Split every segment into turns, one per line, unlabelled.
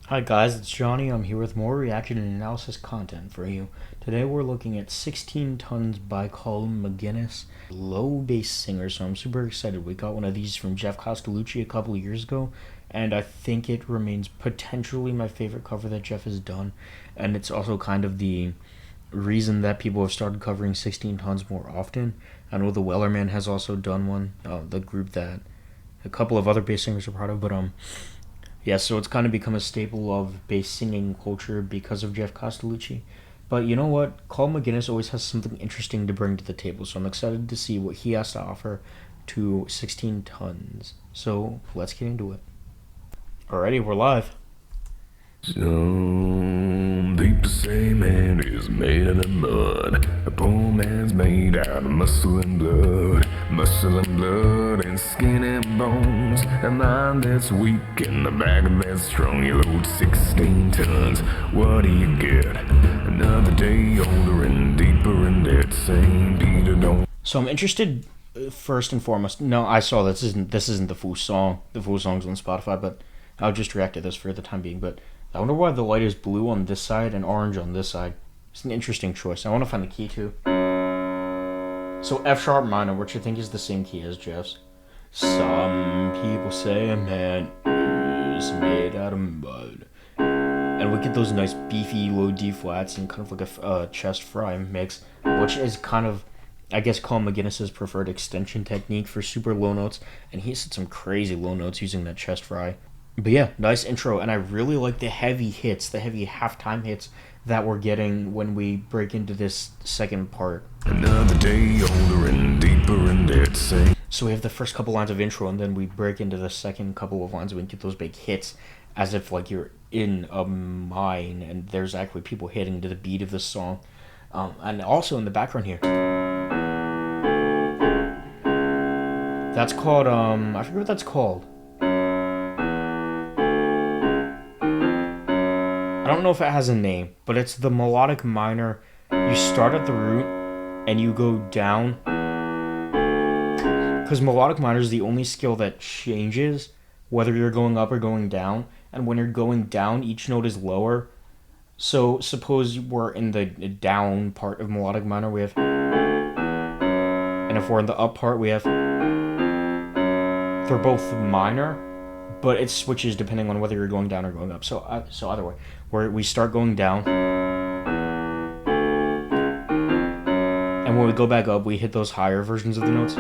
Hi guys, it's Johnny. I'm here with more reaction and analysis content for you. Today we're looking at 16 Tons by Colm McGuinness, low bass singer, so I'm super excited. We got one of these from Jeff Costellucci a couple of years ago, and I think it remains potentially my favorite cover that Jeff has done, and it's also kind of the reason that people have started covering 16 Tons more often. I know the Wellerman has also done one, the group that a couple of other bass singers are part of, but yeah, so it's kind of become a staple of bass singing culture because of Jeff Costellucci. But you know what? Colm McGuinness always has something interesting to bring to the table, so I'm excited to see what he has to offer to 16 Tons. So let's get into it. Alrighty, we're live.
Some people say man is made out of mud. A poor man's made out of muscle and blood and skin and bones. A mind that's weak and a back that's strong. You load 16 tons. What do you get? Another day older and deeper in that same Peter don't.
So I'm interested first and foremost. No, I saw this isn't the full song. The full song's on Spotify, but I'll just react to this for the time being. But I wonder why the light is blue on this side and orange on this side. It's an interesting choice. I want to find the key too. So F sharp minor, which I think is the same key as Jeff's. Some people say a man is made out of mud. And we get those nice beefy low D flats and kind of like a chest fry mix, which is kind of, I guess, Colm McGuinness's preferred extension technique for super low notes. And he's hit some crazy low notes using that chest fry. But yeah, nice intro, and I really like the heavy hits, the heavy halftime hits that we're getting when we break into this second part.
Another day older and deeper in that same.
So we have the first couple lines of intro, and then we break into the second couple of lines and we get those big hits, as if like you're in a mine and there's actually people hitting to the beat of the song. And also in the background here, that's called, I forget what that's called. I don't know if it has a name, but it's the melodic minor. You start at the root and you go down. Because melodic minor is the only scale that changes whether you're going up or going down. And when you're going down, each note is lower. So suppose we're in the down part of melodic minor, we have. And if we're in the up part, we have. They're both minor, but it switches depending on whether you're going down or going up. So either way, where we start going down, and when we go back up, we hit those higher versions of the notes.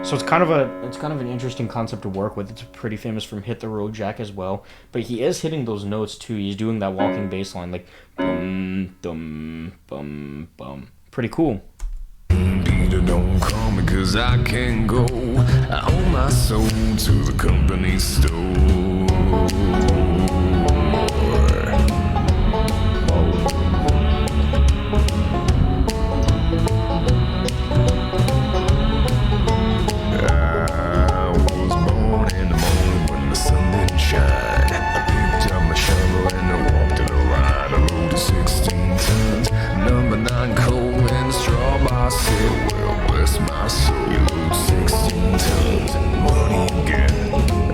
So it's kind of an interesting concept to work with. It's pretty famous from Hit the Road Jack as well. But he is hitting those notes too. He's doing that walking bass line, like bum dum bum bum. Pretty cool.
Peter, don't call me 'cause I can't go. I owe my soul to the company store. I was born in the morning when the sun didn't shine. I picked up my shovel and I walked it around. I loaded 16 tons, number 9 coal and straw. I said, well, bless my soul. You load 16 tons, what do you get?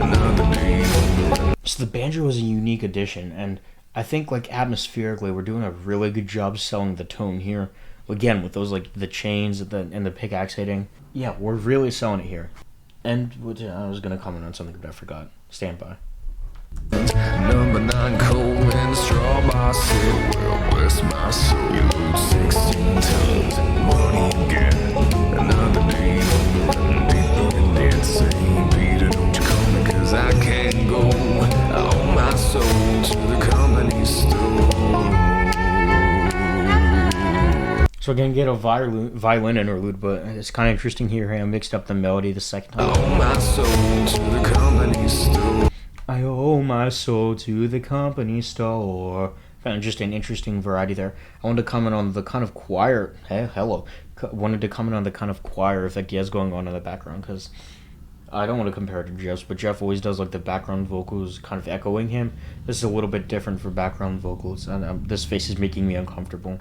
Another day older.
So the banjo is a unique addition, and I think like atmospherically, we're doing a really good job selling the tone here. Again, with those like the chains and the pickaxe hitting, yeah, we're really selling it here. And I was gonna comment on something but I forgot. Stand by.
Number 9 coal and straw. I said, well, bless my soul. You load 16 tons, what do you get? Another day older and deeper in that same Peter, don't you call me 'cause I can't go. I owe my soul to the company store.
So again, get a violin interlude, but it's kind of interesting here. I mixed up the melody the second
I
time.
owe my soul to the company store.
I owe my soul to the company store. Kind of just an interesting variety there. I wanted to comment on the kind of choir. Hey, hello. Wanted to comment on the kind of choir effect he has going on in the background, because I don't want to compare it to Jeff's, but Jeff always does like the background vocals kind of echoing him. This is a little bit different for background vocals, and this face is making me uncomfortable.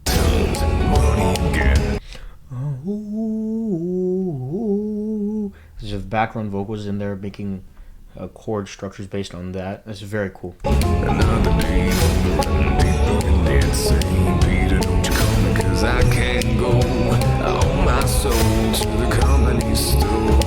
What do you get?
Oh, there's background vocals in there making chord structures based on that. That's very cool.
Another day older and deeper in that same Peter, don't you call me, 'cause I can't go. I owe my soul to the company store.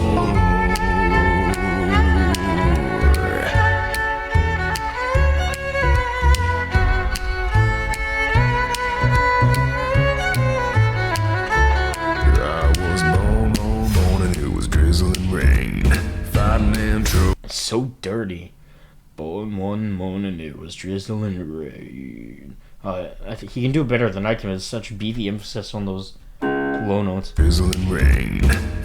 I was born all morning, it was drizzling rain, fighting in trouble.
It's so dirty. Born one morning, it was drizzling rain. I think he can do it better than I can. It's such beefy emphasis on those low notes.
Drizzling rain,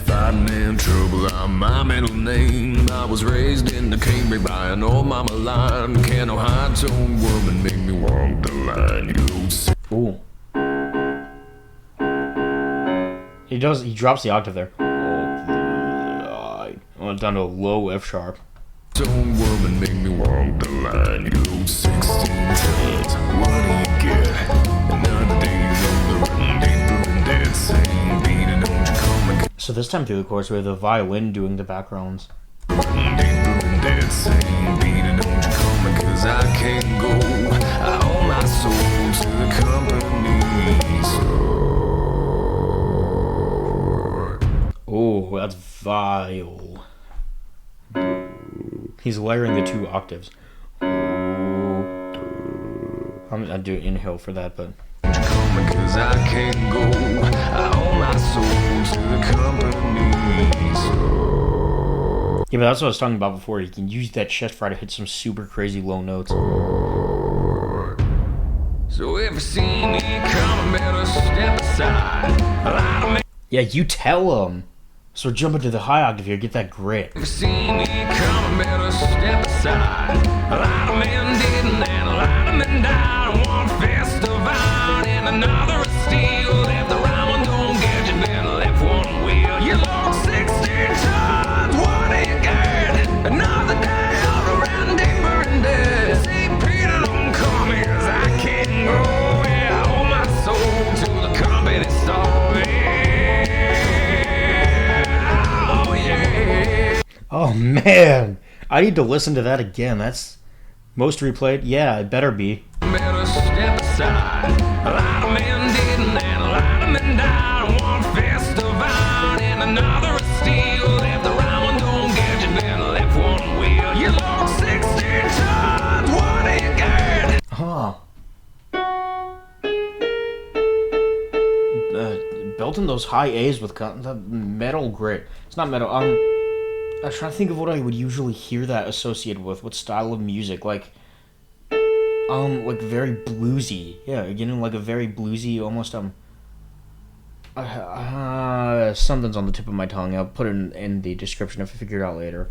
fighting in trouble, I'm my middle name. I was raised in the Cambridge by an old mama line. Can't no high-toned woman make me walk the line. You
Ooh. He drops the octave there. Oh, down to a low F sharp.
high-toned woman make me walk the line. You 16 times, what do you get? Another day older and deeper in that same beat, and don't you come and
So this time through the chorus, we have the violin doing the backgrounds.
deeper in that same beat, and don't you come and 'cause I can't go. I owe my soul to the company store.
Oh, that's vile. He's layering the two octaves. I'm doing inhale for that, but
Come 'cause I can't go. I owe my soul to the company store.
yeah, but that's what I was talking about before. You can use that chest fry to hit some super crazy low notes.
So if you see me coming, better step aside. A lot of men,
Yeah, you tell him. So jump into the high octave here, get that grit.
if you see me coming, better step aside. A lot of men didn't, and a lot of men died. One fist of iron and another of steel. If the rhyme one don't get you, then left one wheel. You lost 16 tons, what do you get? Another day older and deeper in debt. See, Peter, don't call me 'cause I can't go. Yeah, I owe my soul to the company store. Yeah, oh yeah.
Oh man, I need to listen to that again. That's most replayed. Yeah, it better be.
Better step aside. A lot of men didn't, and a lot of men died. One fist of iron and another of steel. If the rhyme one don't get you, then left one wheel. You lost 16 tons, what do you get?
Huh. Belting those high A's with the metal grit. It's not metal. I'm trying to think of what I would usually hear that associated with. What style of music? Like very bluesy. Yeah, getting like a very bluesy, almost something's on the tip of my tongue. I'll put it in the description if I figure it out later.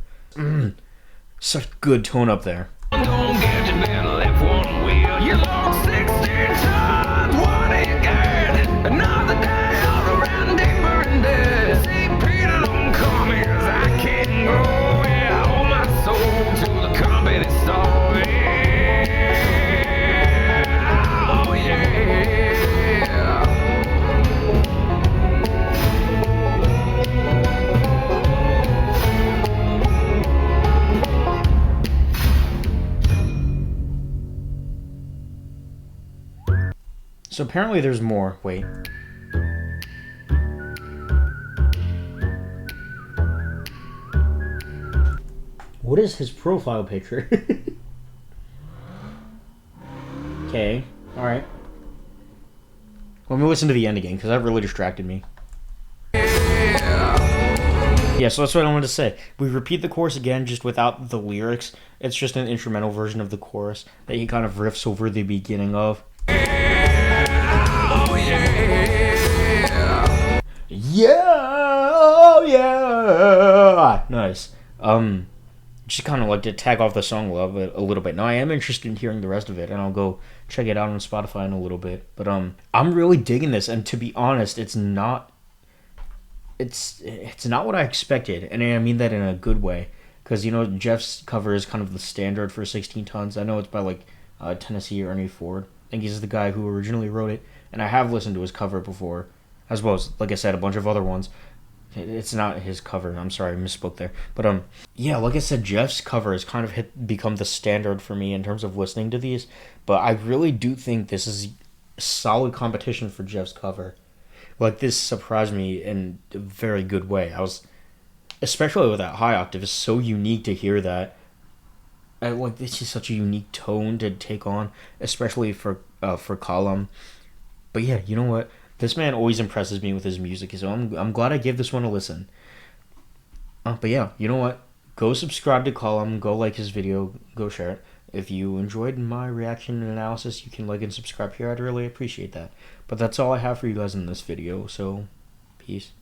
Such good tone up there.
Don't get you, then left one wheel. You lost 16 tons, what do you get? Another day older and deeper in debt. See, Peter, don't call me 'cause I can't go. Yeah, I owe my soul to the company store. Yeah, oh yeah.
So apparently there's more. Wait. What is his profile picture? Okay. Alright. Let me listen to the end again, because that really distracted me. Yeah, so that's what I wanted to say. We repeat the chorus again, just without the lyrics. It's just an instrumental version of the chorus that he kind of riffs over the beginning of.
Oh yeah.
Yeah, oh yeah. Nice. Just kind of like to tag off the song love a little bit. Now I am interested in hearing the rest of it, and I'll go check it out on Spotify in a little bit. But I'm really digging this, and to be honest, it's not what I expected, and I mean that in a good way. Because Jeff's cover is kind of the standard for 16 Tons. I know it's by like Tennessee Ernie Ford. I think he's the guy who originally wrote it, and I have listened to his cover before, as well as, like I said, a bunch of other ones. It's not his cover. I'm sorry, I misspoke there. But yeah, like I said, Jeff's cover has kind of become the standard for me in terms of listening to these. But I really do think this is solid competition for Jeff's cover. Like, this surprised me in a very good way. I was, especially with that high octave, it's so unique to hear that. Like, this is such a unique tone to take on, especially for Colm. But yeah, you know what? This man always impresses me with his music, so I'm glad I gave this one a listen. But yeah, you know what? Go subscribe to Colm, go like his video, go share it. If you enjoyed my reaction and analysis, you can like and subscribe here. I'd really appreciate that. But that's all I have for you guys in this video, so peace.